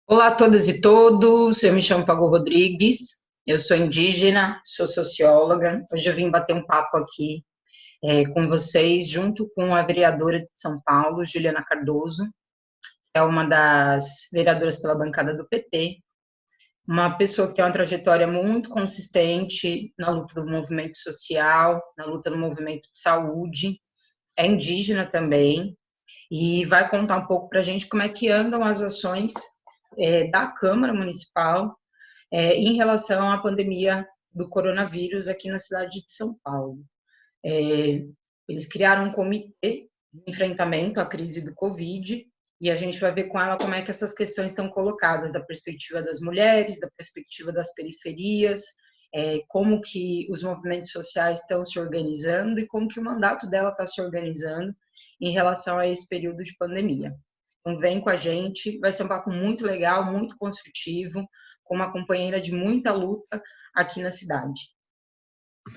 Olá a todas e todos, eu me chamo Pago Rodrigues, eu sou indígena, sou socióloga. Hoje eu vim bater um papo aqui com vocês, junto com a vereadora de São Paulo, Juliana Cardoso, é uma das vereadoras pela bancada do PT, uma pessoa que tem uma trajetória muito consistente na luta do movimento social, na luta do movimento de saúde, é indígena também, e vai contar um pouco para a gente como é que andam as ações da Câmara Municipal em relação à pandemia do coronavírus aqui na cidade de São Paulo. É, Eles criaram um comitê de enfrentamento à crise do Covid e a gente vai ver com ela como é que essas questões estão colocadas da perspectiva das mulheres, da perspectiva das periferias, como que os movimentos sociais estão se organizando e como que o mandato dela está se organizando em relação a esse período de pandemia. Então, vem com a gente, vai ser um papo muito legal, muito construtivo, com uma companheira de muita luta aqui na cidade.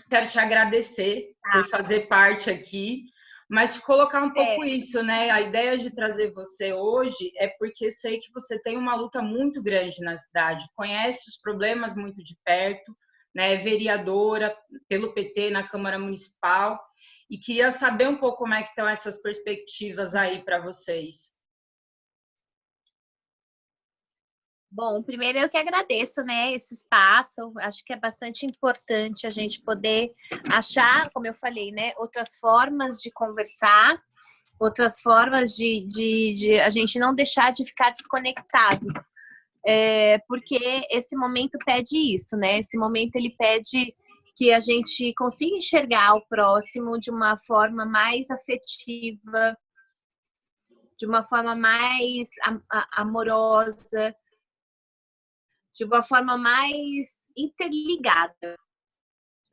Quero te agradecer por fazer parte aqui, mas colocar um pouco isso, né? A ideia de trazer você hoje é porque sei que você tem uma luta muito grande na cidade, conhece os problemas muito de perto, né? É vereadora pelo PT na Câmara Municipal e queria saber um pouco como é que estão essas perspectivas aí para vocês. Bom, primeiro eu que agradeço, né, esse espaço. Acho que é bastante importante a gente poder achar, como eu falei, né, outras formas de conversar, outras formas de a gente não deixar de ficar desconectado. Porque esse momento pede isso, né? Esse momento ele pede que a gente consiga enxergar o próximo de uma forma mais afetiva, de uma forma mais amorosa, de uma forma mais interligada.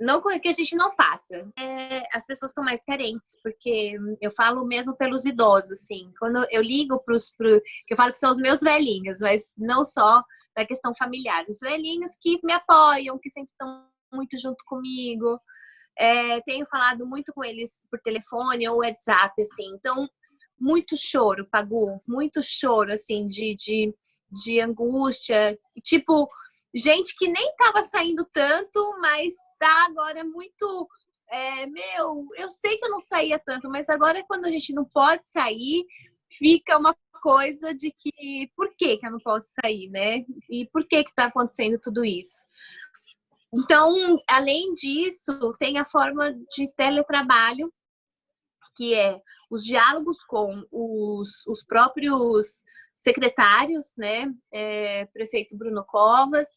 Não que a gente não faça. As pessoas estão mais carentes, porque eu falo mesmo pelos idosos, assim. Quando eu ligo que eu falo que são os meus velhinhos, mas não só da questão familiar. Os velhinhos que me apoiam, que sempre estão muito junto comigo. Tenho falado muito com eles por telefone ou WhatsApp, assim. Então, muito choro, Pagu. Muito choro, assim, de angústia. Tipo, gente que nem tava saindo tanto, mas tá agora muito... eu sei que eu não saía tanto, mas agora quando a gente não pode sair, fica uma coisa de que por que eu não posso sair, né? E por que tá acontecendo tudo isso? Então, além disso, tem a forma de teletrabalho, que é os diálogos com os próprios secretários, né? Prefeito Bruno Covas,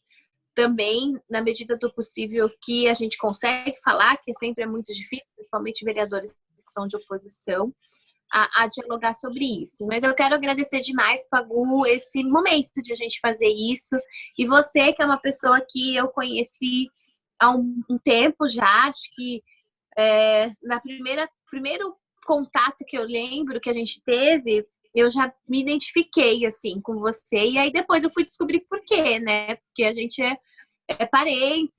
também, na medida do possível que a gente consegue falar, que sempre é muito difícil, principalmente vereadores que são de oposição, a dialogar sobre isso. Mas eu quero agradecer demais, Pagu, esse momento de a gente fazer isso. E você, que é uma pessoa que eu conheci há um tempo já, acho que na primeiro contato que eu lembro que a gente teve, eu já me identifiquei, assim, com você. E aí depois eu fui descobrir por quê, né? Porque a gente é parentes.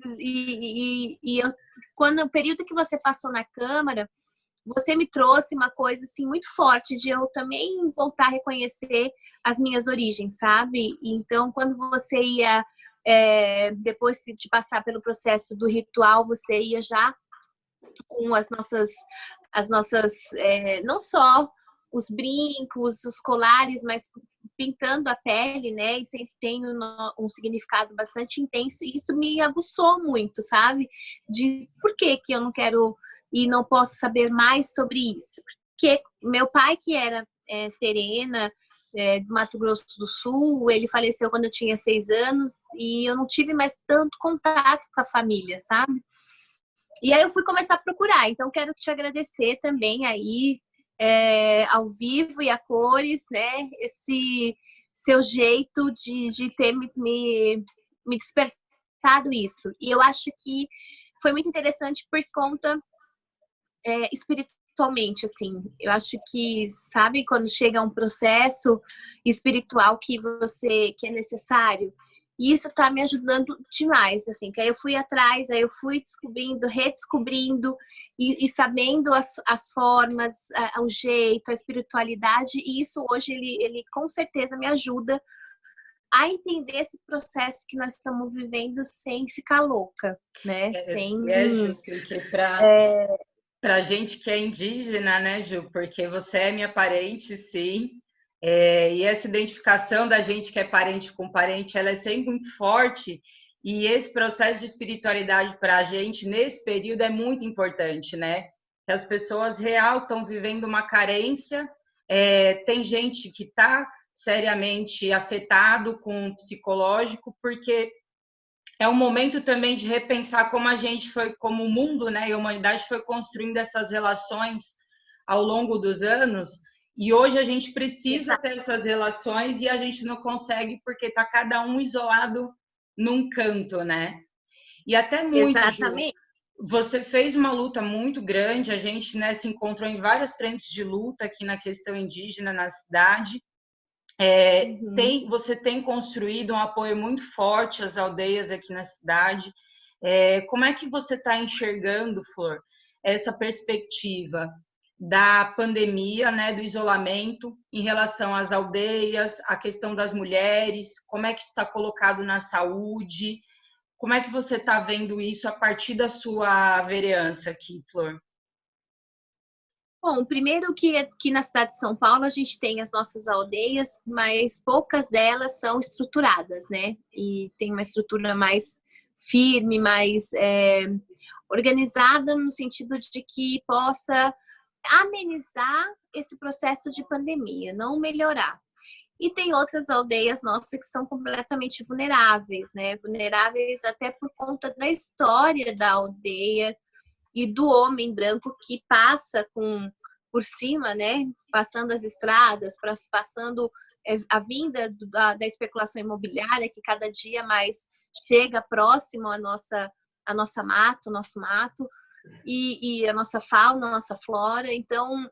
Quando o período que você passou na Câmara, você me trouxe uma coisa, assim, muito forte de eu também voltar a reconhecer as minhas origens, sabe? Então, quando você ia, depois de passar pelo processo do ritual, você ia já com as nossas não só os brincos, os colares, mas pintando a pele, né? E sempre tem um significado bastante intenso. E isso me aguçou muito, sabe? De por que eu não quero e não posso saber mais sobre isso. Porque meu pai, que era terena, do Mato Grosso do Sul, ele faleceu quando eu tinha 6 anos e eu não tive mais tanto contato com a família, sabe? E aí eu fui começar a procurar. Então, quero te agradecer também aí, ao vivo e a cores, né? Esse seu jeito de ter me despertado isso. E eu acho que foi muito interessante por conta espiritualmente, assim. Eu acho que, sabe, quando chega um processo espiritual que é necessário, e isso tá me ajudando demais, assim, que aí eu fui atrás, aí eu fui descobrindo, redescobrindo e sabendo as formas, o jeito, a espiritualidade, e isso hoje ele com certeza me ajuda a entender esse processo que nós estamos vivendo sem ficar louca, né? Ju, porque para gente que é indígena, né, Ju? Porque você é minha parente, sim. E essa identificação da gente que é parente com parente, ela é sempre muito forte. E esse processo de espiritualidade para a gente, nesse período, é muito importante, né? Que as pessoas real estão vivendo uma carência. Tem gente que está seriamente afetado com o psicológico, porque é um momento também de repensar como a gente foi, como o mundo, né, e a humanidade foi construindo essas relações ao longo dos anos, e hoje a gente precisa ter essas relações e a gente não consegue porque está cada um isolado num canto, né? E até muito, Exatamente. Ju, você fez uma luta muito grande, a gente, né, se encontrou em várias frentes de luta aqui na questão indígena na cidade. Você tem construído um apoio muito forte às aldeias aqui na cidade. Como é que você está enxergando, Flor, essa perspectiva da pandemia, né, do isolamento, em relação às aldeias, a questão das mulheres, como é que isso está colocado na saúde? Como é que você está vendo isso a partir da sua vereança aqui, Flor? Bom, primeiro que aqui na cidade de São Paulo a gente tem as nossas aldeias, mas poucas delas são estruturadas, né? E tem uma estrutura mais firme, mais organizada no sentido de que possa amenizar esse processo de pandemia, não melhorar. E tem outras aldeias nossas que são completamente vulneráveis, né? Vulneráveis até por conta da história da aldeia, e do homem branco que passa por cima, né? Passando as estradas, passando a vinda da especulação imobiliária, que cada dia mais chega próximo à nossa nosso mato, e a nossa fauna, a nossa flora. Então,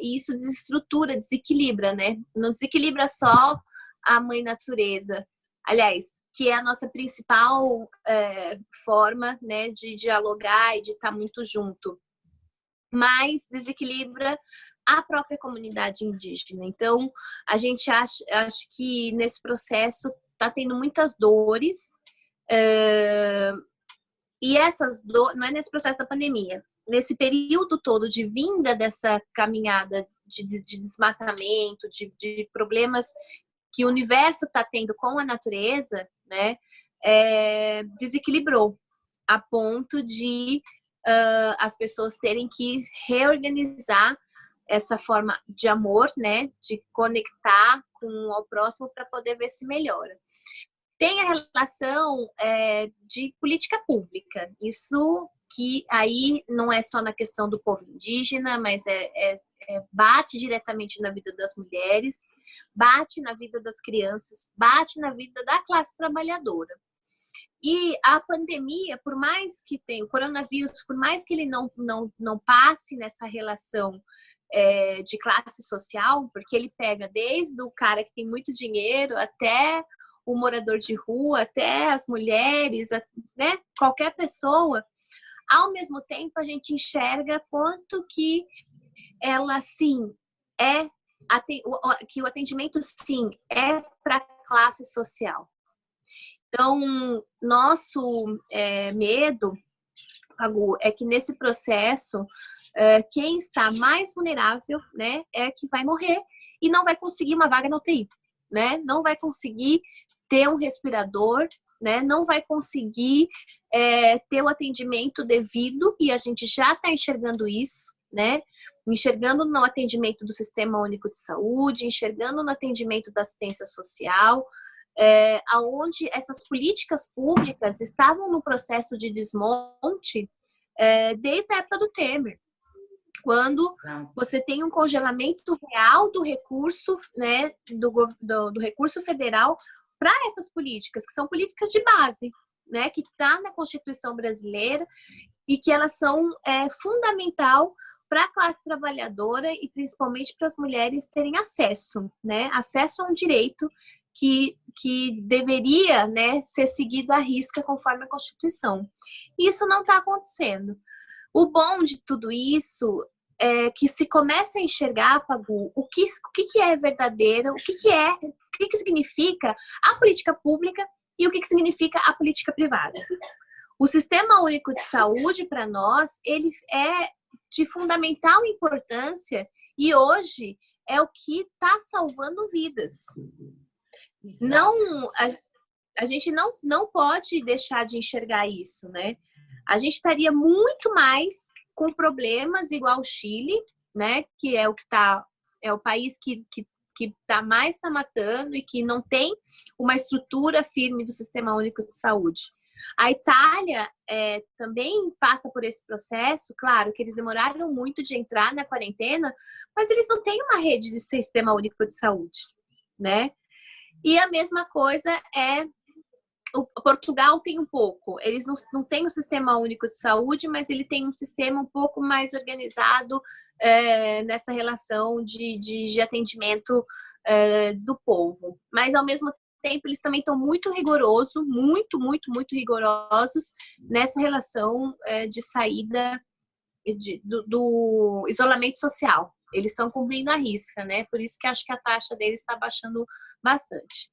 isso desestrutura, desequilibra, né? Não desequilibra só a mãe natureza. Aliás, que é a nossa principal forma, né, de dialogar e de estar muito junto, mas desequilibra a própria comunidade indígena. Então, a gente acha que nesse processo está tendo muitas dores, e essas dores, não é nesse processo da pandemia, nesse período todo de vinda dessa caminhada de desmatamento, de problemas que o universo está tendo com a natureza, né, desequilibrou a ponto de as pessoas terem que reorganizar essa forma de amor, né, de conectar com o próximo para poder ver se melhora. Tem a relação de política pública, isso que aí não é só na questão do povo indígena, mas bate diretamente na vida das mulheres, bate na vida das crianças, bate na vida da classe trabalhadora. E a pandemia, por mais que tenha o coronavírus, por mais que ele não passe nessa relação de classe social, porque ele pega desde o cara que tem muito dinheiro até o morador de rua, até as mulheres, né? Qualquer pessoa, ao mesmo tempo a gente enxerga quanto que ela, sim, que o atendimento, sim, é para classe social. Então, nosso medo, Pagu, é que nesse processo, quem está mais vulnerável, né, é que vai morrer e não vai conseguir uma vaga na UTI, né? Não vai conseguir ter um respirador, né? Não vai conseguir ter o atendimento devido, e a gente já está enxergando isso, né? Enxergando no atendimento do Sistema Único de Saúde, enxergando no atendimento da assistência social, aonde essas políticas públicas estavam no processo de desmonte desde a época do Temer, quando você tem um congelamento real do recurso, né, do recurso federal para essas políticas, que são políticas de base, né, que está na Constituição brasileira e que elas são fundamental para a classe trabalhadora e principalmente para as mulheres terem acesso, né, acesso a um direito que deveria, né, ser seguido à risca conforme a Constituição. Isso não está acontecendo. O bom de tudo isso é que se começa a enxergar, Pagu, o que é verdadeiro, o que é que significa a política pública e o que significa a política privada. O Sistema Único de Saúde, para nós, ele é de fundamental importância e hoje é o que está salvando vidas. Não, a gente não pode deixar de enxergar isso, né? A gente estaria muito mais com problemas igual o Chile, né? Que é o que é o país que mais está matando e que não tem uma estrutura firme do Sistema Único de Saúde. A Itália também passa por esse processo, claro que eles demoraram muito de entrar na quarentena, mas eles não têm uma rede de Sistema Único de Saúde, né? E a mesma coisa o Portugal tem um pouco, eles não têm um Sistema Único de Saúde, mas ele tem um sistema um pouco mais organizado nessa relação de atendimento do povo. Mas, ao mesmo tempo, eles também estão muito rigorosos, muito rigorosos nessa relação de saída do isolamento social. Eles estão cumprindo a risca, né? Por isso que acho que a taxa deles está baixando bastante.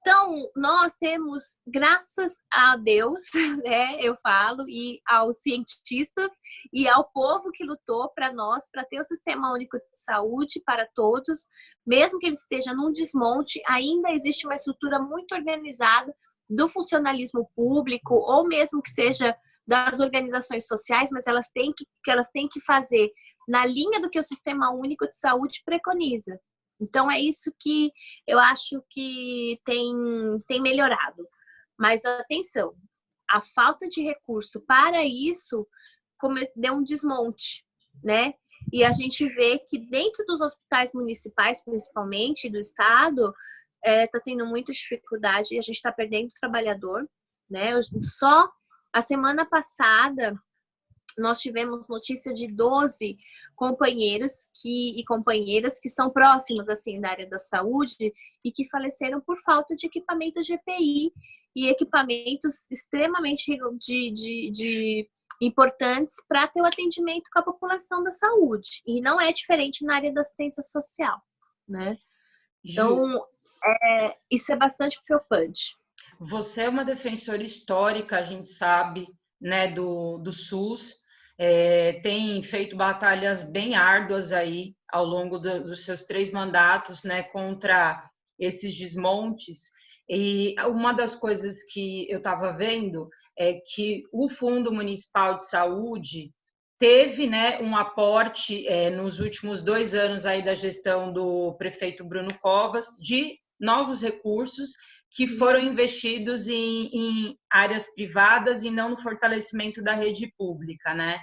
Então, nós temos, graças a Deus, né, eu falo, e aos cientistas e ao povo que lutou para nós, para ter o Sistema Único de Saúde para todos, mesmo que ele esteja num desmonte, ainda existe uma estrutura muito organizada do funcionalismo público, ou mesmo que seja das organizações sociais, mas elas têm que fazer na linha do que o Sistema Único de Saúde preconiza. Então, é isso que eu acho que tem melhorado. Mas, atenção, a falta de recurso para isso deu um desmonte, né? E a gente vê que dentro dos hospitais municipais, principalmente do estado, está tendo muita dificuldade e a gente está perdendo trabalhador, né? Só a semana passada, nós tivemos notícia de 12 companheiros e companheiras que são próximos assim da área da saúde e que faleceram por falta de equipamento de EPI e equipamentos extremamente importantes para ter o atendimento com a população da saúde. E não é diferente na área da assistência social, né? Então, isso é bastante preocupante. Você é uma defensora histórica, a gente sabe, né, do SUS, tem feito batalhas bem árduas aí ao longo dos seus 3 mandatos, né, contra esses desmontes. E uma das coisas que eu estava vendo é que o Fundo Municipal de Saúde teve, né, um aporte nos últimos 2 anos aí da gestão do prefeito Bruno Covas de novos recursos que foram investidos em áreas privadas e não no fortalecimento da rede pública, né?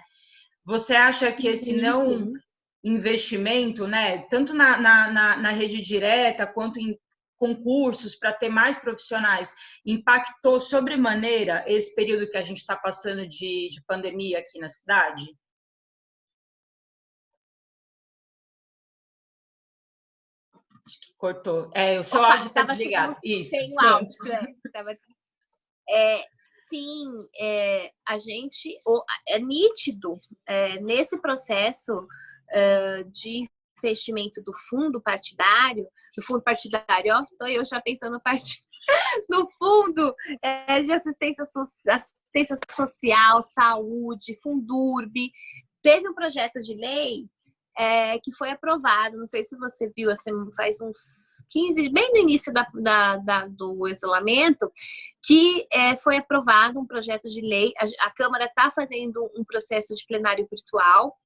Você acha que esse não investimento, né, tanto na rede direta quanto em concursos para ter mais profissionais, impactou sobremaneira esse período que a gente está passando de pandemia aqui na cidade? Acho que cortou. O seu áudio está desligado. Isso. Sem o áudio. Sim, a gente é nítido nesse processo de investimento do fundo partidário, ó, estou eu já pensando no fundo de assistência social, saúde, Fundurb. Teve um projeto de lei que foi aprovado, não sei se você viu, assim, faz uns 15, bem no início do isolamento, que foi aprovado um projeto de lei. A Câmara está fazendo um processo de plenário virtual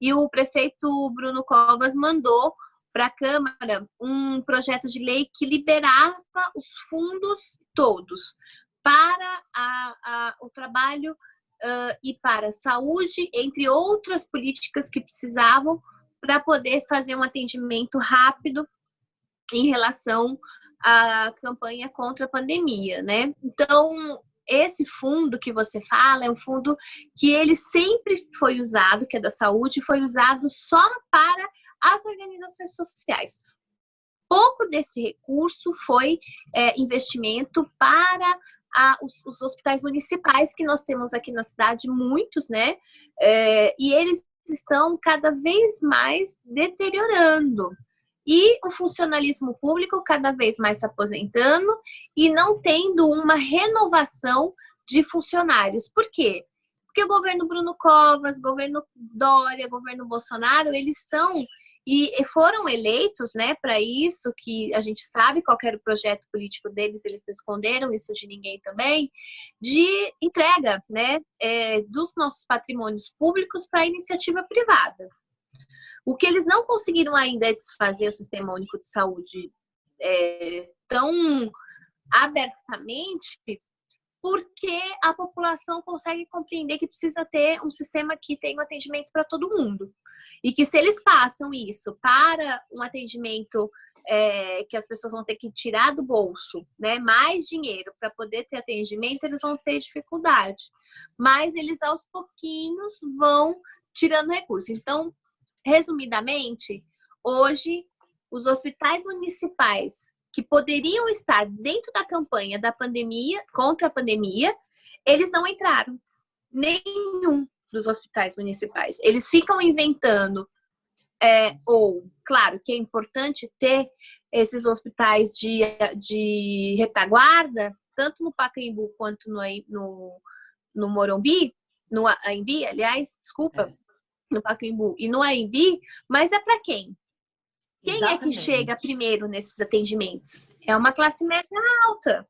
e o prefeito Bruno Covas mandou para a Câmara um projeto de lei que liberava os fundos todos para o trabalho e para a saúde, entre outras políticas que precisavam para poder fazer um atendimento rápido em relação à campanha contra a pandemia, né? Então, esse fundo que você fala é um fundo que ele sempre foi usado, que é da saúde, foi usado só para as organizações sociais. Pouco desse recurso foi investimento para os hospitais municipais que nós temos aqui na cidade, muitos, né? E eles estão cada vez mais deteriorando. e o funcionalismo público cada vez mais se aposentando e não tendo uma renovação de funcionários. Por quê? Porque o governo Bruno Covas, governo Dória, governo Bolsonaro, eles são e foram eleitos, né, para isso, que a gente sabe qual era o projeto político deles, eles não esconderam isso de ninguém também, de entrega, né, dos nossos patrimônios públicos para a iniciativa privada. O que eles não conseguiram ainda é desfazer o Sistema Único de Saúde tão abertamente, porque a população consegue compreender que precisa ter um sistema que tenha um atendimento para todo mundo. E que se eles passam isso para um atendimento que as pessoas vão ter que tirar do bolso, né, mais dinheiro para poder ter atendimento, eles vão ter dificuldade. Mas eles, aos pouquinhos, vão tirando recursos. Então, resumidamente, hoje, os hospitais municipais que poderiam estar dentro da campanha da pandemia, contra a pandemia, eles não entraram. Nenhum dos hospitais municipais. Eles ficam inventando, claro que é importante ter esses hospitais de retaguarda, tanto no Pacaembu quanto no Morumbi, no AMB, aliás, desculpa, no Pacaembu e no AMB, mas é para quem? Quem Exatamente. É que chega primeiro nesses atendimentos? É uma classe média alta.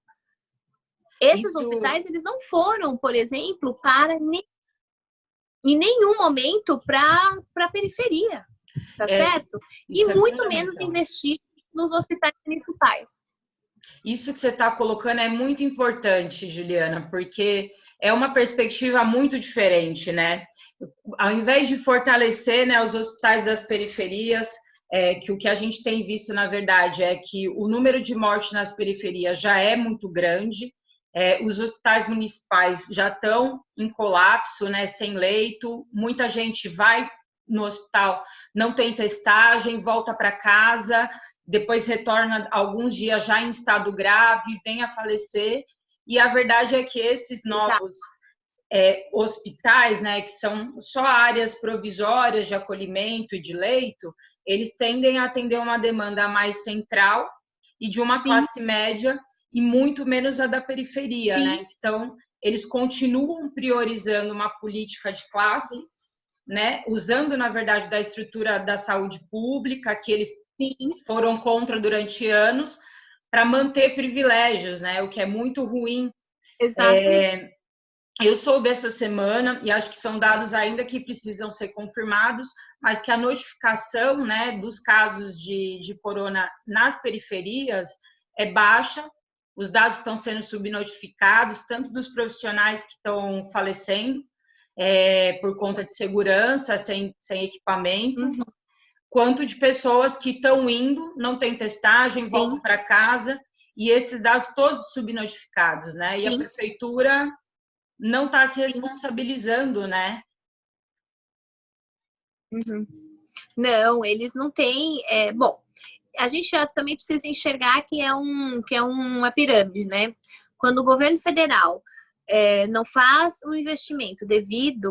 Esses hospitais, eles não foram, por exemplo, em nenhum momento para a periferia, tá certo? E muito menos investir nos hospitais municipais. Isso que você está colocando é muito importante, Juliana, porque é uma perspectiva muito diferente, né? Ao invés de fortalecer, né, os hospitais das periferias, que o que a gente tem visto, na verdade, é que o número de mortes nas periferias já é muito grande, os hospitais municipais já estão em colapso, né, sem leito, muita gente vai no hospital, não tem testagem, volta para casa, depois retorna alguns dias já em estado grave, vem a falecer, e a verdade é que esses novos hospitais, né, que são só áreas provisórias de acolhimento e de leito, eles tendem a atender uma demanda mais central e de uma classe média e muito menos a da periferia, né? Então, eles continuam priorizando uma política de classe, né? Usando, na verdade, da estrutura da saúde pública, que eles foram contra durante anos, para manter privilégios, né? O que é muito ruim. Exato. Eu soube essa semana, e acho que são dados ainda que precisam ser confirmados, mas que a notificação, né, dos casos de corona nas periferias é baixa, os dados estão sendo subnotificados, tanto dos profissionais que estão falecendo por conta de segurança, sem equipamento, quanto de pessoas que estão indo, não tem testagem, voltam para casa, e esses dados todos subnotificados, né? E a prefeitura não está se responsabilizando, né? Não, eles não têm. Bom, a gente já também precisa enxergar que é uma pirâmide, né? Quando o governo federal não faz um investimento devido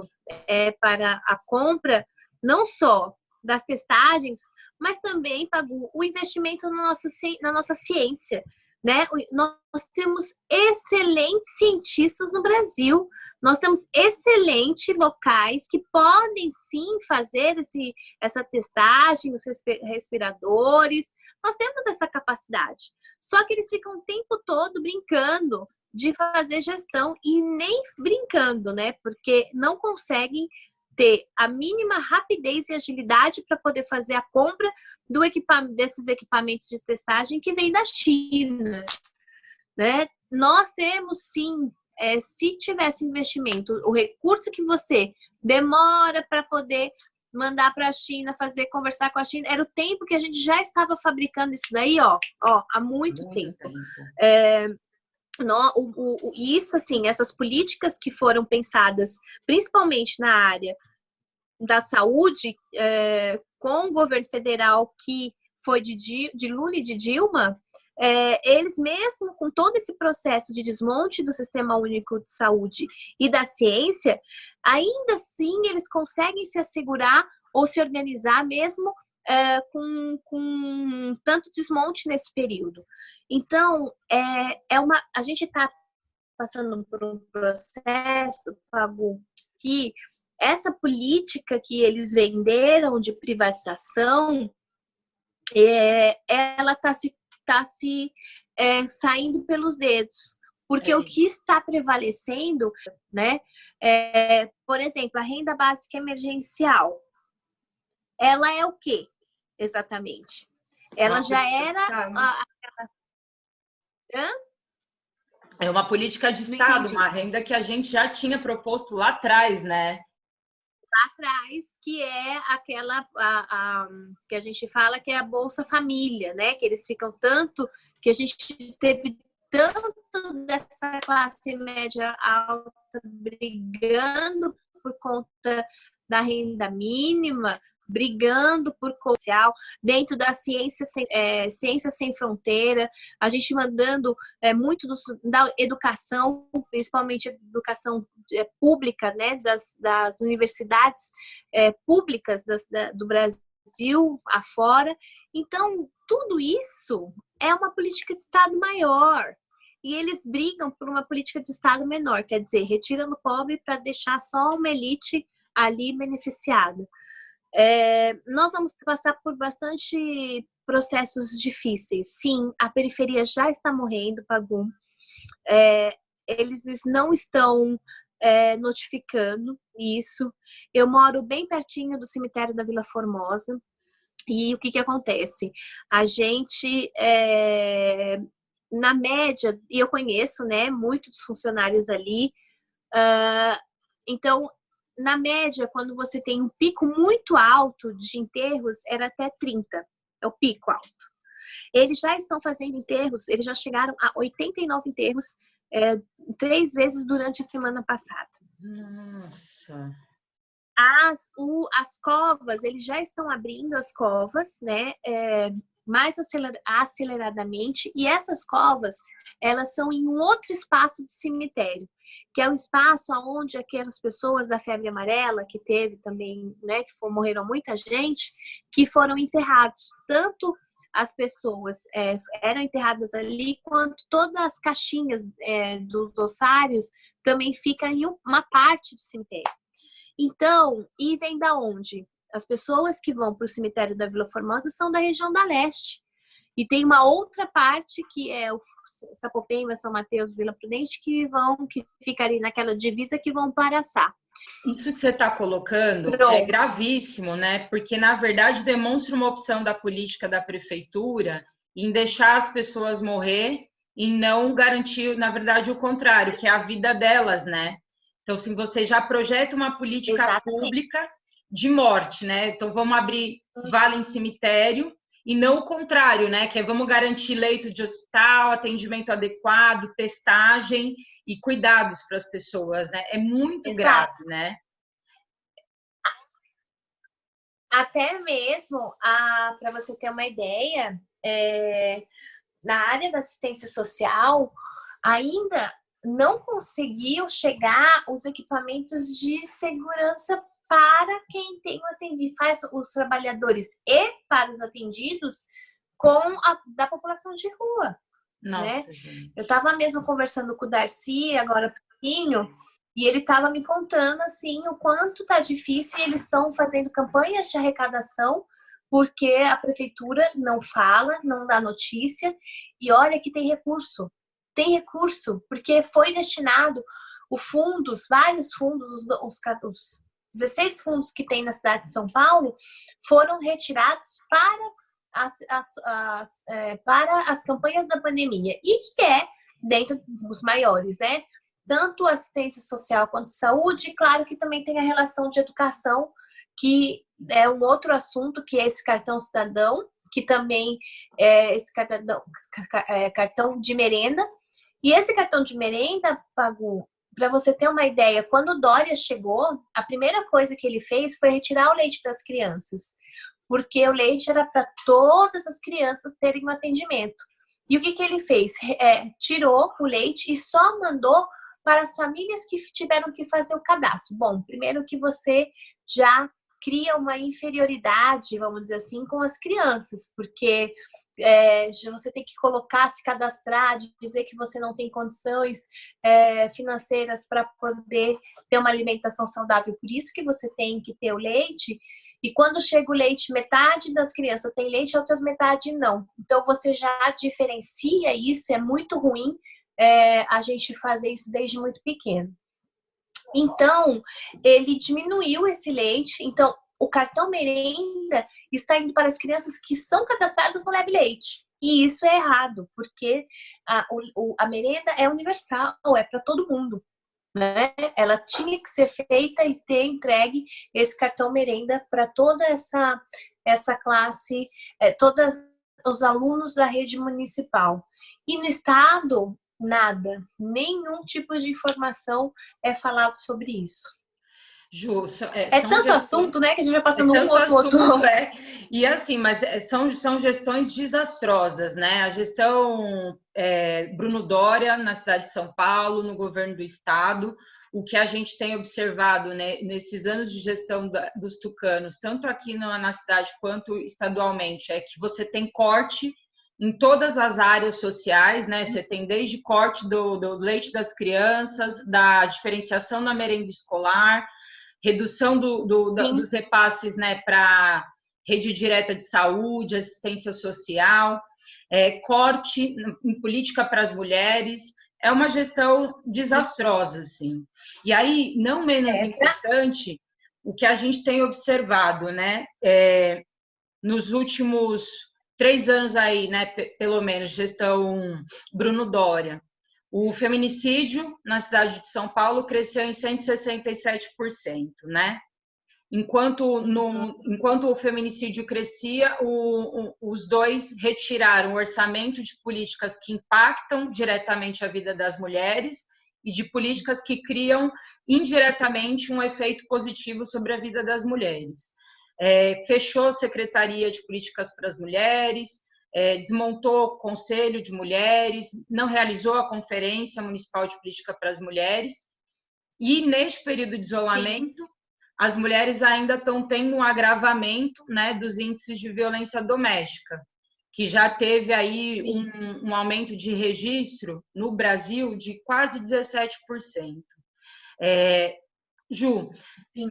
para a compra, não só das testagens, mas também pagou o investimento na nossa ciência. Né? Nós temos excelentes cientistas no Brasil, nós temos excelentes locais que podem sim fazer essa testagem, os respiradores, nós temos essa capacidade, só que eles ficam o tempo todo brincando de fazer gestão e nem brincando, né? Porque não conseguem ter a mínima rapidez e agilidade para poder fazer a compra desses equipamentos de testagem que vem da China, né? Nós temos sim, se tivesse investimento, o recurso que você demora para poder mandar para a China, conversar com a China, era o tempo que a gente já estava fabricando isso daí, há muito tempo. Isso, assim, essas políticas que foram pensadas, principalmente na área da saúde, com o governo federal que foi de Lula e de Dilma, eles mesmo com todo esse processo de desmonte do Sistema Único de Saúde e da ciência, ainda assim eles conseguem se assegurar ou se organizar mesmo com tanto desmonte nesse período. Então, a gente está passando por um processo, Pagu, que essa política que eles venderam de privatização, ela está se saindo pelos dedos. Porque o que está prevalecendo, né? Por exemplo, a renda básica emergencial. Ela é o quê, exatamente? Ela já era... É uma política de Estado, uma renda que a gente já tinha proposto lá atrás, né? Lá atrás, que é aquela que a gente fala que é a Bolsa Família, né? Que eles ficam tanto, que a gente teve tanto dessa classe média alta brigando por conta da renda mínima, brigando por social, dentro da ciência sem fronteira, a gente mandando muito da educação, principalmente educação pública, né, das universidades públicas do Brasil afora. Então, tudo isso é uma política de Estado maior. E eles brigam por uma política de Estado menor, quer dizer, retirando o pobre para deixar só uma elite ali beneficiada. Nós vamos passar por bastante processos difíceis. Sim, a periferia já está morrendo, Pagu. Eles não estão notificando isso. Eu moro bem pertinho do cemitério da Vila Formosa. E o que acontece? A gente, na média, e eu conheço, né, muitos dos funcionários ali, então, na média, quando você tem um pico muito alto de enterros, era até 30, é o pico alto. Eles já estão fazendo enterros, eles já chegaram a 89 enterros 3 vezes durante a semana passada. Nossa! As covas, eles já estão abrindo as covas, né, mais aceleradamente, e essas covas, elas são em um outro espaço do cemitério, que é um espaço onde aquelas pessoas da febre amarela, que teve também, né, que morreram muita gente, que foram enterrados. Tanto as pessoas eram enterradas ali, quanto todas as caixinhas dos ossários também ficam em uma parte do cemitério. Então, e vem da onde? As pessoas que vão para o cemitério da Vila Formosa são da região da leste. E tem uma outra parte que é o Sapopemba, São Mateus, Vila Prudente, que fica ali naquela divisa, que vão para Araçá. Isso que você está colocando é gravíssimo, né? Porque, na verdade, demonstra uma opção da política da prefeitura em deixar as pessoas morrer e não garantir, na verdade, o contrário, que é a vida delas, né? Então, se você já projeta uma política pública de morte, né? Então, vamos abrir vala em cemitério e não o contrário, né? Que é vamos garantir leito de hospital, atendimento adequado, testagem e cuidados para as pessoas, né? É muito grave, né? Até mesmo, para você ter uma ideia, na área da assistência social, ainda não conseguiu chegar os equipamentos de segurança para quem tem o atendido, faz os trabalhadores e para os atendidos da população de rua. Nossa, né? gente. Eu estava mesmo conversando com o Darcy agora há pouquinho, e ele estava me contando assim o quanto tá difícil, e eles estão fazendo campanhas de arrecadação porque a prefeitura não fala, não dá notícia, e olha que tem recurso, porque foi destinado vários fundos, os 16 fundos que tem na cidade de São Paulo, foram retirados para as campanhas da pandemia, e que é dentro dos maiores, né? Tanto assistência social quanto saúde, claro que também tem a relação de educação, que é um outro assunto, que é esse cartão cidadão, que também é esse cartão de merenda. E esse cartão de merenda, Pagu, para você ter uma ideia, quando o Dória chegou, a primeira coisa que ele fez foi retirar o leite das crianças, porque o leite era para todas as crianças terem um atendimento. E o que ele fez? Tirou o leite e só mandou para as famílias que tiveram que fazer o cadastro. Bom, primeiro que você já cria uma inferioridade, vamos dizer assim, com as crianças, porque você tem que colocar, se cadastrar, dizer que você não tem condições financeiras para poder ter uma alimentação saudável. Por isso que você tem que ter o leite. E quando chega o leite, metade das crianças tem leite, outras metade não. Então, você já diferencia isso, é muito ruim a gente fazer isso desde muito pequeno. Então, ele diminuiu esse leite. Então, o cartão merenda está indo para as crianças que são cadastradas no Leve Leite. E isso é errado, porque a merenda é universal, é para todo mundo, né? Ela tinha que ser feita e ter entregue esse cartão merenda para toda essa classe, todos os alunos da rede municipal. E no estado, nada, nenhum tipo de informação é falado sobre isso. Ju, tanto assunto, né, que a gente vai passando outro. E assim, mas são gestões desastrosas, né? A gestão Bruno Dória na cidade de São Paulo, no governo do estado, o que a gente tem observado, né, nesses anos de gestão dos tucanos, tanto aqui na cidade quanto estadualmente, é que você tem corte em todas as áreas sociais, né? Você tem desde corte do leite das crianças, da diferenciação na merenda escolar, redução dos repasses, né, para rede direta de saúde, assistência social, corte em política para as mulheres. É uma gestão desastrosa, assim. E aí, não menos importante, o que a gente tem observado, né, nos últimos 3 anos aí, né, pelo menos, gestão Bruno Dória, o feminicídio na cidade de São Paulo cresceu em 167%, né? Enquanto o feminicídio crescia, os dois retiraram o orçamento de políticas que impactam diretamente a vida das mulheres e de políticas que criam indiretamente um efeito positivo sobre a vida das mulheres. Fechou a Secretaria de Políticas para as Mulheres, desmontou o Conselho de Mulheres, não realizou a Conferência Municipal de Política para as Mulheres, e neste período de isolamento, as mulheres ainda estão tendo um agravamento, né, dos índices de violência doméstica, que já teve aí um aumento de registro no Brasil de quase 17%. Ju, Sim.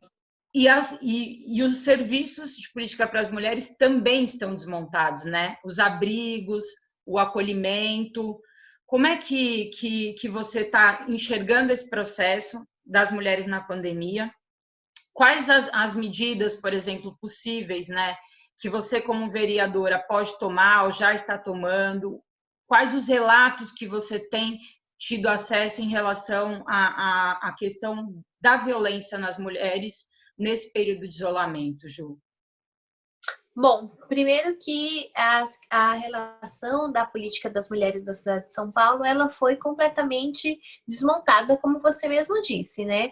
E os serviços de política para as mulheres também estão desmontados, né? Os abrigos, o acolhimento. Como é que você está enxergando esse processo das mulheres na pandemia? Quais as medidas, por exemplo, possíveis, né, que você, como vereadora, pode tomar ou já está tomando? Quais os relatos que você tem tido acesso em relação à questão da violência nas mulheres nesse período de isolamento, Ju? Bom, primeiro que a relação da política das mulheres da cidade de São Paulo, ela foi completamente desmontada, como você mesmo disse, né?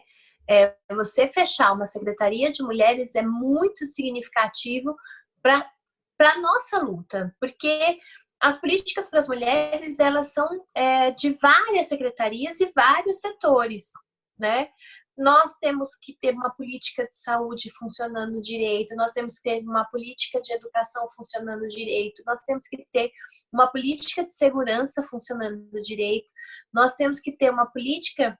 Você fechar uma secretaria de mulheres é muito significativo para a nossa luta, porque as políticas para as mulheres, elas são de várias secretarias e vários setores, né? Nós temos que ter uma política de saúde funcionando direito, nós temos que ter uma política de educação funcionando direito, nós temos que ter uma política de segurança funcionando direito, nós temos que ter uma política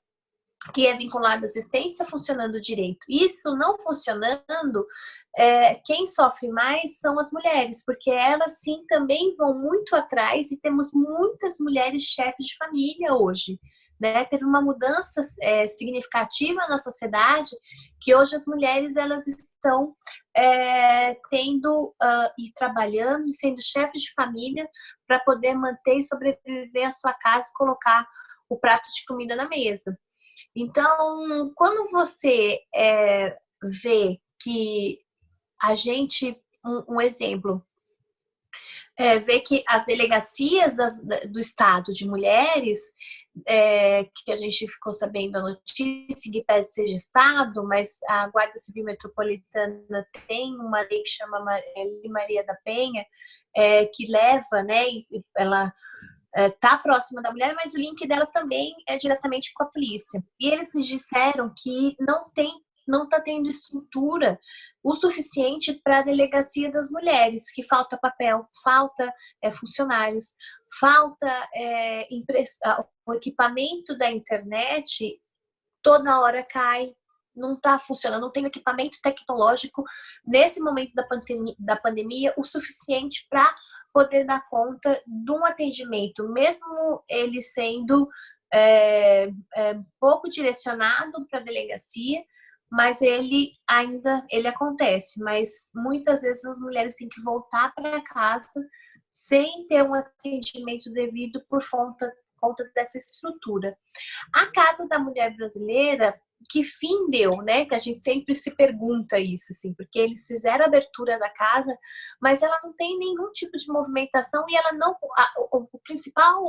que é vinculada à assistência funcionando direito. Isso não funcionando, quem sofre mais são as mulheres, porque elas sim também vão muito atrás e temos muitas mulheres chefes de família hoje. Né? Teve uma mudança significativa na sociedade, que hoje as mulheres elas estão tendo e trabalhando, sendo chefes de família para poder manter e sobreviver a sua casa e colocar o prato de comida na mesa. Então, quando você vê que a gente, um exemplo, vê que as delegacias do Estado de mulheres, que a gente ficou sabendo a notícia, que pese seja Estado, mas a Guarda Civil Metropolitana tem uma lei que chama Lei Maria da Penha, que leva, né, e ela está próxima da mulher, mas o link dela também é diretamente com a polícia. E eles disseram que não tem não está tendo estrutura o suficiente para a delegacia das mulheres, que falta papel, falta funcionários, falta o equipamento da internet toda hora cai, não está funcionando, não tem equipamento tecnológico nesse momento da pandemia o suficiente para poder dar conta de um atendimento, mesmo ele sendo pouco direcionado para a delegacia, mas ele acontece, mas muitas vezes as mulheres têm que voltar para casa sem ter um atendimento devido por conta dessa estrutura. A Casa da Mulher Brasileira, que fim deu, né? Que a gente sempre se pergunta isso, assim, porque eles fizeram a abertura da casa, mas ela não tem nenhum tipo de movimentação e ela não... O principal...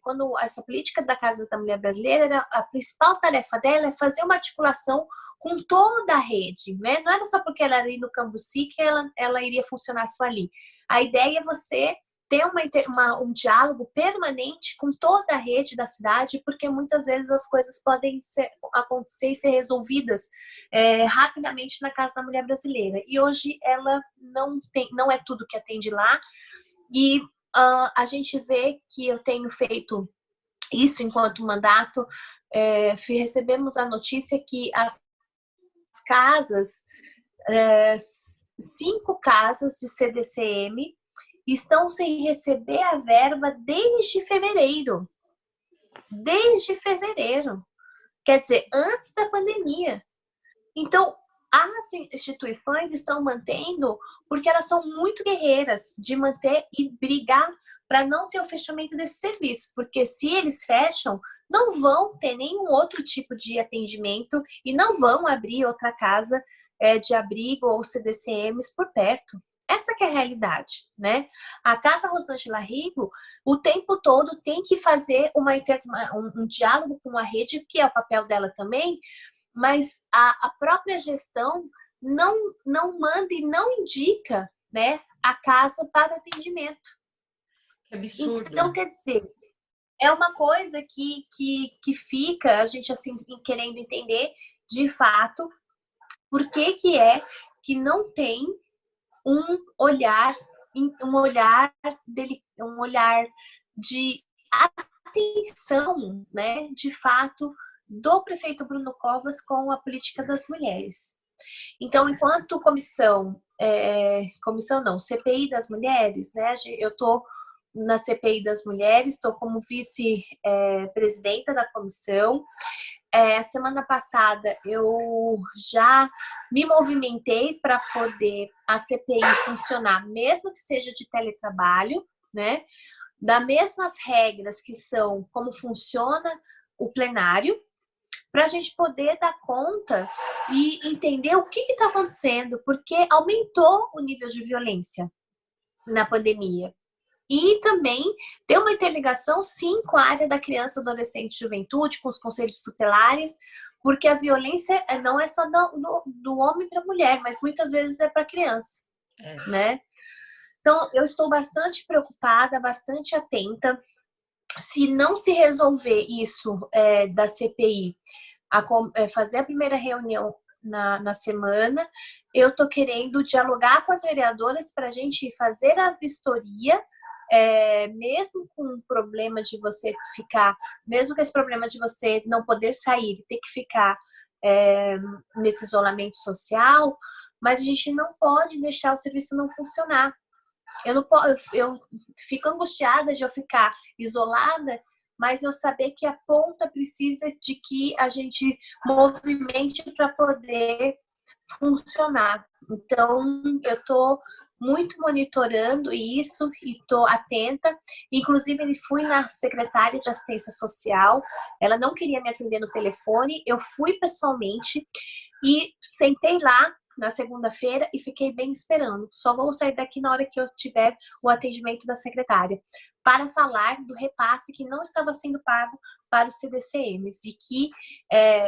quando essa política da Casa da Mulher Brasileira, a principal tarefa dela é fazer uma articulação com toda a rede, né? Não era só porque ela era ali no Cambuci que ela iria funcionar só ali. A ideia é você ter um diálogo permanente com toda a rede da cidade, porque muitas vezes as coisas podem acontecer e ser resolvidas rapidamente na Casa da Mulher Brasileira. E hoje ela não é tudo que atende lá. E a gente vê que eu tenho feito isso enquanto mandato. Recebemos a notícia que as casas, 5 casas de CDCM, estão sem receber a verba desde fevereiro. Desde fevereiro. Quer dizer, antes da pandemia. Então, as instituições estão mantendo porque elas são muito guerreiras de manter e brigar para não ter o fechamento desse serviço. Porque se eles fecham, não vão ter nenhum outro tipo de atendimento e não vão abrir outra casa de abrigo ou CDCMs por perto. Essa que é a realidade, né? A Casa Rosângela Rigo, o tempo todo, tem que fazer um diálogo com a rede, que é o papel dela também, mas a própria gestão não manda e não indica, né, a casa para atendimento. Que absurdo. Então, quer dizer, é uma coisa que fica, a gente assim, querendo entender, de fato, por que é que não tem um olhar de atenção, né, de fato, do prefeito Bruno Covas com a política das mulheres. Então, enquanto CPI das mulheres, né, eu estou na CPI das mulheres, estou como vice-presidenta da comissão. Semana passada eu já me movimentei para poder a CPI funcionar, mesmo que seja de teletrabalho, né? Das mesmas regras que são como funciona o plenário, para a gente poder dar conta e entender o que está acontecendo, porque aumentou o nível de violência na pandemia. E também ter uma interligação, sim, com a área da criança, adolescente e juventude, com os conselhos tutelares, porque a violência não é só do homem para a mulher, mas muitas vezes é para a criança, né? Então, eu estou bastante preocupada, bastante atenta. Se não se resolver isso da CPI, fazer a primeira reunião na semana, eu estou querendo dialogar com as vereadoras para a gente fazer a vistoria, mesmo com o problema de você ficar, mesmo com esse problema de você não poder sair, ter que ficar nesse isolamento social, mas a gente não pode deixar o serviço não funcionar. Eu fico angustiada de eu ficar isolada, mas eu saber que a ponta precisa de que a gente movimente para poder funcionar. Então, eu estou muito monitorando isso e estou atenta. Inclusive, eu fui na secretária de assistência social, ela não queria me atender no telefone, eu fui pessoalmente e sentei lá na segunda-feira e fiquei bem esperando. Só vou sair daqui na hora que eu tiver o atendimento da secretária, para falar do repasse que não estava sendo pago para os CDCMs e que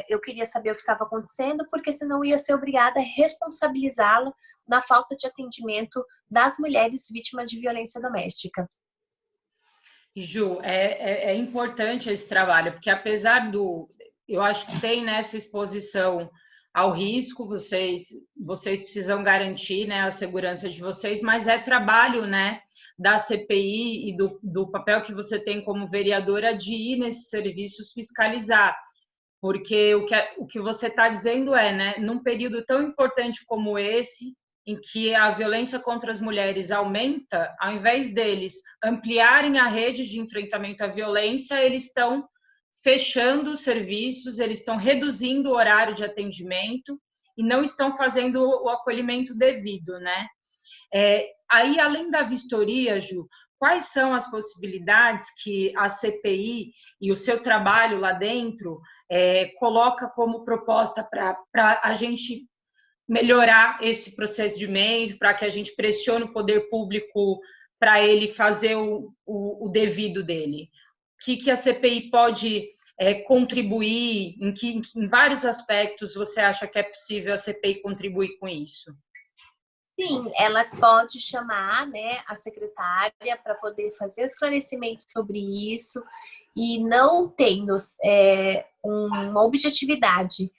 eu queria saber o que estava acontecendo, porque senão ia ser obrigada a responsabilizá-la na falta de atendimento das mulheres vítimas de violência doméstica. Ju, é importante esse trabalho, porque apesar eu acho que tem nessa exposição ao risco, vocês precisam garantir, né, a segurança de vocês, mas é trabalho, né, da CPI e do papel que você tem como vereadora de ir nesses serviços fiscalizar, porque o que você está dizendo é, né, num período tão importante como esse, em que a violência contra as mulheres aumenta, ao invés deles ampliarem a rede de enfrentamento à violência, eles estão fechando os serviços, eles estão reduzindo o horário de atendimento e não estão fazendo o acolhimento devido, né? Aí, além da vistoria, Ju, quais são as possibilidades que a CPI e o seu trabalho lá dentro coloca como proposta para a gente melhorar esse procedimento, para que a gente pressione o poder público para ele fazer o devido dele? O que a CPI pode contribuir, em vários aspectos você acha que é possível a CPI contribuir com isso? Sim, ela pode chamar, né, a secretária para poder fazer esclarecimentos sobre isso, e não tendo uma objetividade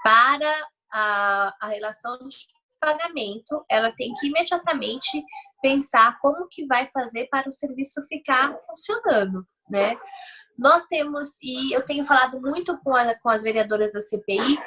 para a relação de pagamento, ela tem que imediatamente pensar como que vai fazer para o serviço ficar funcionando, né? Nós temos, e eu tenho falado muito com as vereadoras da CPI,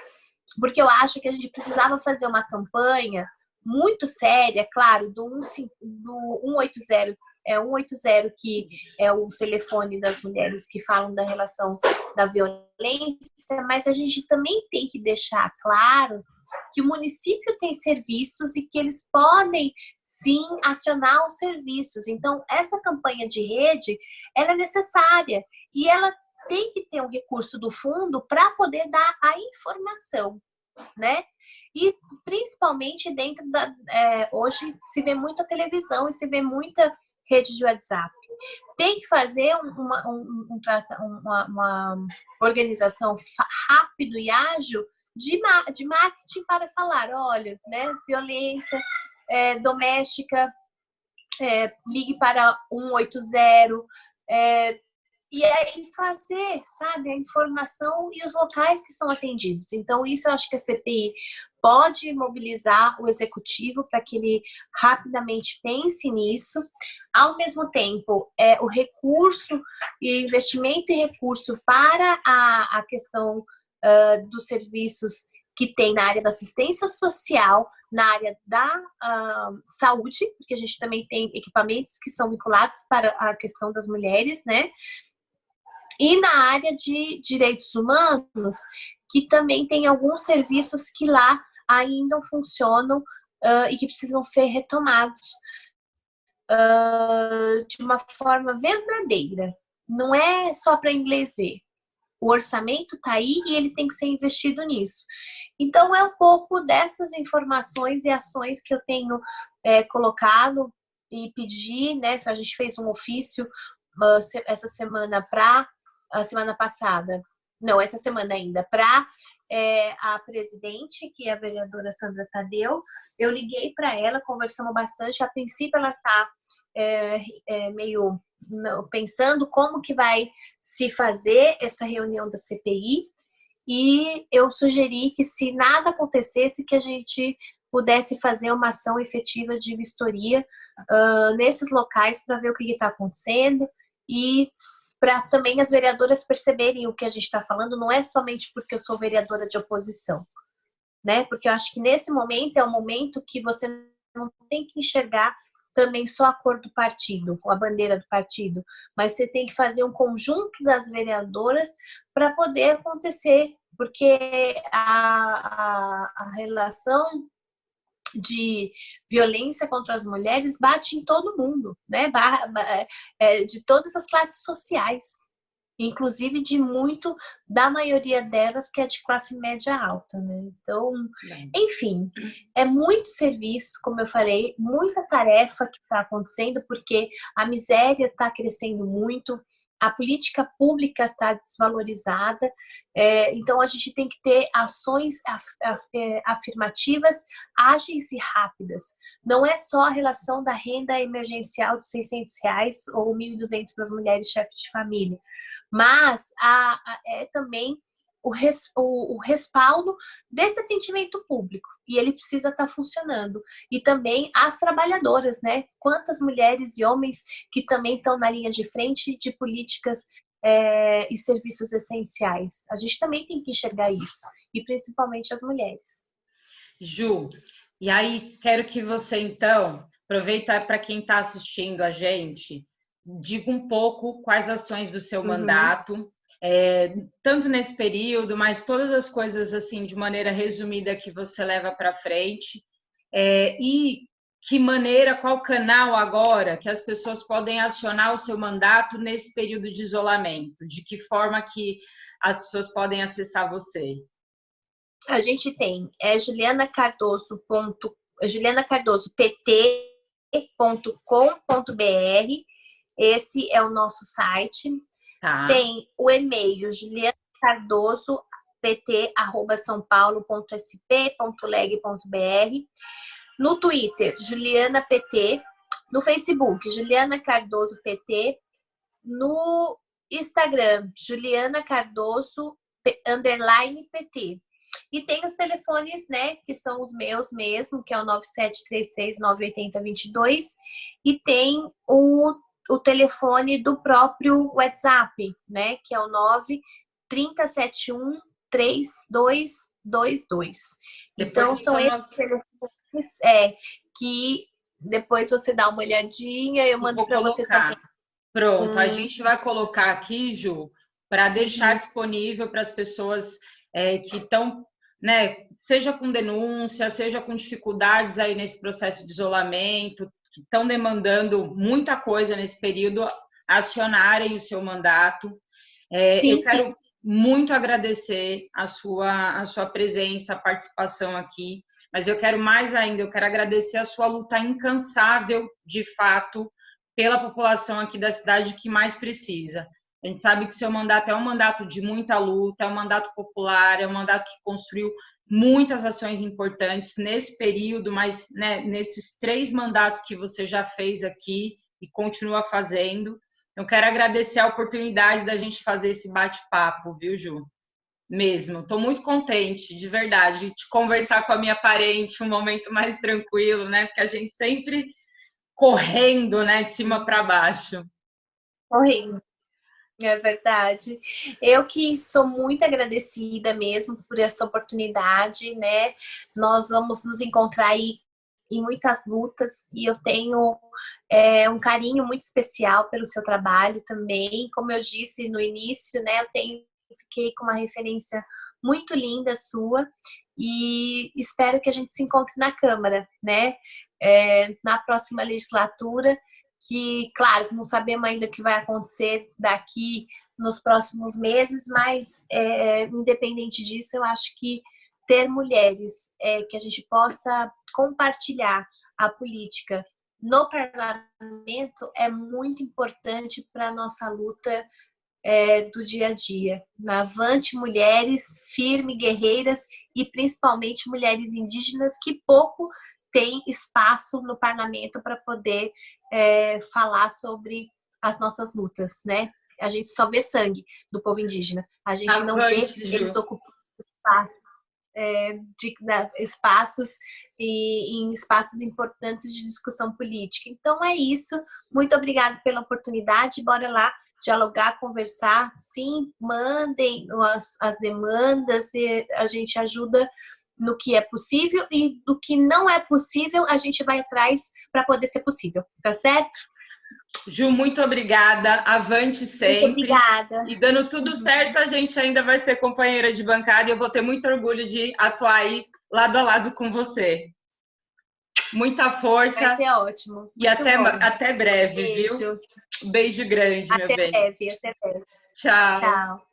porque eu acho que a gente precisava fazer uma campanha muito séria, claro, do 180, 180, que é o telefone das mulheres que falam da relação da violência, mas a gente também tem que deixar claro que o município tem serviços e que eles podem, sim, acionar os serviços. Então, essa campanha de rede, ela é necessária e ela tem que ter um recurso do fundo para poder dar a informação, né? E principalmente dentro hoje se vê muita televisão e se vê muita rede de WhatsApp. Tem que fazer uma organização rápido e ágil de marketing para falar, olha, né, violência doméstica, ligue para 180, e aí fazer, sabe, a informação e os locais que são atendidos. Então, isso eu acho que a CPI pode mobilizar o executivo para que ele rapidamente pense nisso. Ao mesmo tempo, o recurso e investimento e recurso para a questão dos serviços que tem na área da assistência social, na área da saúde, porque a gente também tem equipamentos que são vinculados para a questão das mulheres, né? E na área de direitos humanos, que também tem alguns serviços que lá ainda funcionam e que precisam ser retomados de uma forma verdadeira. Não é só para inglês ver. O orçamento está aí e ele tem que ser investido nisso. Então, é um pouco dessas informações e ações que eu tenho colocado e pedi, né? A gente fez um ofício essa semana a semana passada, não, essa semana ainda, para a presidente, que é a vereadora Sandra Tadeu. Eu liguei para ela, conversamos bastante. A princípio, ela está meio pensando como que vai se fazer essa reunião da CPI, e eu sugeri que, se nada acontecesse, que a gente pudesse fazer uma ação efetiva de vistoria nesses locais para ver o que está acontecendo, e para também as vereadoras perceberem o que a gente está falando. Não é somente porque eu sou vereadora de oposição, né? Porque eu acho que nesse momento é um momento que você não tem que enxergar também só a cor do partido, a bandeira do partido, mas você tem que fazer um conjunto das vereadoras para poder acontecer, porque a relação de violência contra as mulheres bate em todo mundo, né? De todas as classes sociais, inclusive da maioria delas que é de classe média alta, né? Então, enfim, é muito serviço, como eu falei, muita tarefa que está acontecendo, porque a miséria está crescendo muito, a política pública está desvalorizada, então a gente tem que ter ações afirmativas, ágeis e rápidas. Não é só a relação da renda emergencial de R$600 ou R$1.200 para as mulheres chefes de família, mas é também o respaldo desse atendimento público. E ele precisa estar funcionando. E também as trabalhadoras, né? Quantas mulheres e homens que também estão na linha de frente de políticas e serviços essenciais. A gente também tem que enxergar isso. E principalmente as mulheres. Ju, e aí quero que você, então, aproveita para quem está assistindo a gente, diga um pouco quais ações do seu mandato, tanto nesse período, mas todas as coisas, assim, de maneira resumida que você leva para frente, e que maneira, qual canal agora que as pessoas podem acionar o seu mandato nesse período de isolamento, de que forma que as pessoas podem acessar você? A gente tem julianacardospt.com.br. Esse é o nosso site. Tá. Tem o e-mail julianacardoso.pt@saopaulo.sp.leg.br. No Twitter, Juliana PT. No Facebook, Juliana Cardoso PT. No Instagram, Juliana Cardoso _PT. E tem os telefones, né, que são os meus mesmo, que é o 9733-980-22. E tem o telefone do próprio WhatsApp, né, que é o 930713222. Então, são esses telefones que depois você dá uma olhadinha, eu mando para você também. Pronto, a gente vai colocar aqui, Ju, para deixar disponível para as pessoas que estão, né, seja com denúncia, seja com dificuldades aí nesse processo de isolamento, que estão demandando muita coisa nesse período, acionarem o seu mandato. Eu quero muito agradecer a sua presença, a participação aqui, mas eu quero mais ainda, eu quero agradecer a sua luta incansável, de fato, pela população aqui da cidade que mais precisa. A gente sabe que o seu mandato é um mandato de muita luta, é um mandato popular, é um mandato que construiu muitas ações importantes nesse período, mas, né, nesses 3 mandatos que você já fez aqui e continua fazendo. Eu quero agradecer a oportunidade da gente fazer esse bate-papo, viu, Ju? Mesmo. Estou muito contente, de verdade, de conversar com a minha parente, um momento mais tranquilo, né? Porque a gente sempre correndo, né, de cima para baixo. Correndo. É verdade. Eu que sou muito agradecida mesmo por essa oportunidade, né? Nós vamos nos encontrar aí em muitas lutas e eu tenho um carinho muito especial pelo seu trabalho também. Como eu disse no início, né? Fiquei com uma referência muito linda sua e espero que a gente se encontre na Câmara, né? Na próxima legislatura, que, claro, não sabemos ainda o que vai acontecer daqui nos próximos meses, mas independente disso, eu acho que ter mulheres que a gente possa compartilhar a política no parlamento é muito importante para a nossa luta do dia a dia. Avante mulheres, firme, guerreiras e principalmente mulheres indígenas que pouco têm espaço no parlamento para poder falar sobre as nossas lutas, né? A gente só vê sangue do povo indígena. A gente não vê eles ocupando espaços e em espaços importantes de discussão política. Então é isso. Muito obrigada pela oportunidade. Bora lá dialogar, conversar. Sim, mandem as demandas e a gente ajuda no que é possível e do que não é possível a gente vai atrás para poder ser possível, tá certo? Ju, muito obrigada, avante sempre. Muito obrigada. E dando tudo certo, a gente ainda vai ser companheira de bancada e eu vou ter muito orgulho de atuar aí lado a lado com você. Muita força. Vai ser ótimo. E até breve, beijo. Viu? Beijo grande, meu bem. Até breve. Tchau. Tchau.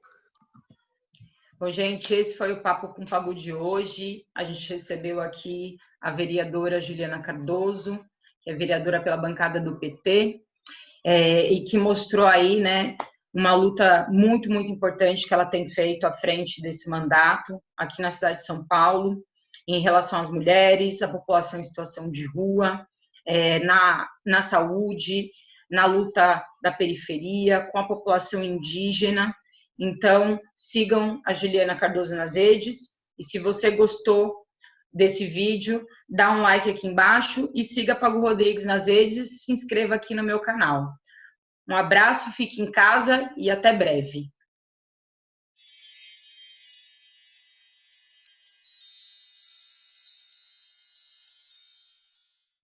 Bom, gente, esse foi o Papo com Fagu de hoje. A gente recebeu aqui a vereadora Juliana Cardoso, que é vereadora pela bancada do PT, e que mostrou aí, né, uma luta muito, muito importante que ela tem feito à frente desse mandato aqui na cidade de São Paulo, em relação às mulheres, à população em situação de rua, na saúde, na luta da periferia, com a população indígena. Então, sigam a Juliana Cardoso nas redes. E se você gostou desse vídeo, dá um like aqui embaixo e siga Pago Rodrigues nas redes e se inscreva aqui no meu canal. Um abraço, fique em casa e até breve.